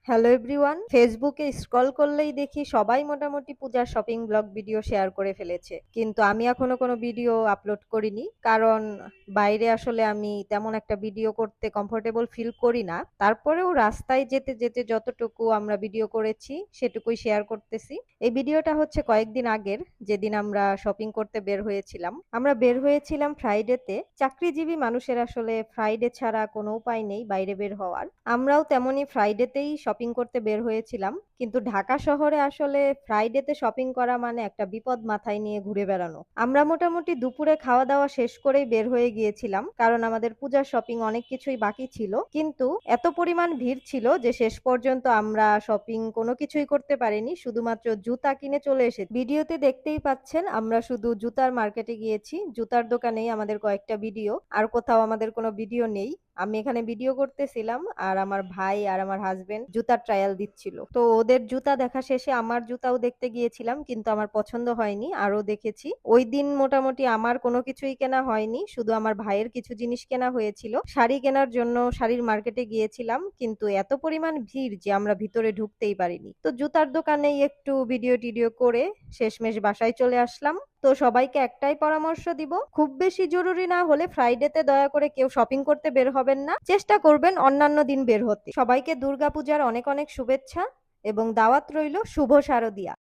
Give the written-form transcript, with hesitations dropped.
Hello everyone, ফেসবুকে scroll করলেই দেখি সবাই মোটামুটি পূজার শপিং ব্লগ ভিডিও শেয়ার করে ফেলেছে, কিন্তু আমি এখনো কোনো ভিডিও আপলোড করিনি। কারণ বাইরে আসলে আমি তেমন একটা ভিডিও করতে কমফোর্টেবল ফিল করি না। তারপরেও রাস্তায় যেতে যেতে যতটুকু আমরা ভিডিও করেছি সেটুকুই শেয়ার করতেছি। এই ভিডিওটা হচ্ছে কয়েকদিন আগের, যেদিন আমরা শপিং করতে বের হয়েছিলাম। আমরা বের হয়েছিলাম ফ্রাইডেতে। চাকরিজীবী মানুষের আসলে ফ্রাইডে ছাড়া কোনো উপায় নেই বাইরে বের হওয়ার। আমরাও তেমনই ফ্রাইডেতেই শপিং করতে বের হয়েছিলাম, কিন্তু ঢাকা শহরে আসলে ফ্রাইডেতে শপিং করা মানে একটা বিপদ মাথায় নিয়ে ঘুরে বেড়ানো। আমরা মোটামুটি দুপুরে খাওয়া দাওয়া শেষ করেই বের হয়ে গিয়েছিলাম, কারণ আমাদের পূজার শপিং অনেক কিছুই বাকি ছিল। কিন্তু এত পরিমাণ ভিড় ছিল যে শেষ পর্যন্ত আমরা শপিং কোনো কিছুই করতে পারিনি, শুধুমাত্র জুতা কিনে চলে এসেছি। ভিডিওতে দেখতেই পাচ্ছেন আমরা শুধু জুতার মার্কেটে গিয়েছি, জুতার দোকানেই আমাদের কয়েকটা ভিডিও, আর কোথাও আমাদের কোনো ভিডিও নেই। আমি এখানে ভিডিও করতেছিলাম আর আমার ভাই আর আমার হাজবেন্ড জুতার ট্রায়াল দিচ্ছিল। তো ওদের জুতা দেখা শেষে আমার জুতাও দেখতে গিয়েছিলাম, কিন্তু আমার পছন্দ হয়নি, আরো দেখেছি। ওই দিন মোটামুটি আমার কোনো কিছুই কেনা হয়নি, শুধু আমার ভাইয়ের কিছু জিনিস কেনা হয়েছিল। শাড়ি কেনার জন্য শাড়ির মার্কেটে গিয়েছিলাম, কিন্তু এত পরিমাণ ভিড় যে আমরা ভিতরে ঢুকতেই পারিনি। তো জুতার দোকানেই একটু ভিডিও টিডিও করে শেষমেশ বাসায় চলে আসলাম। তো সবাইকে একটাই পরামর্শ দিব, খুব বেশি জরুরি না হলে ফ্রাইডেতে দয়া করে কেউ শপিং করতে বের হবেন না, চেষ্টা করবেন অন্যান্য দিন বের হতে। সবাইকে দুর্গাপূজার অনেক অনেক শুভেচ্ছা এবং দাওয়াত রইল। শুভ শারদিয়া।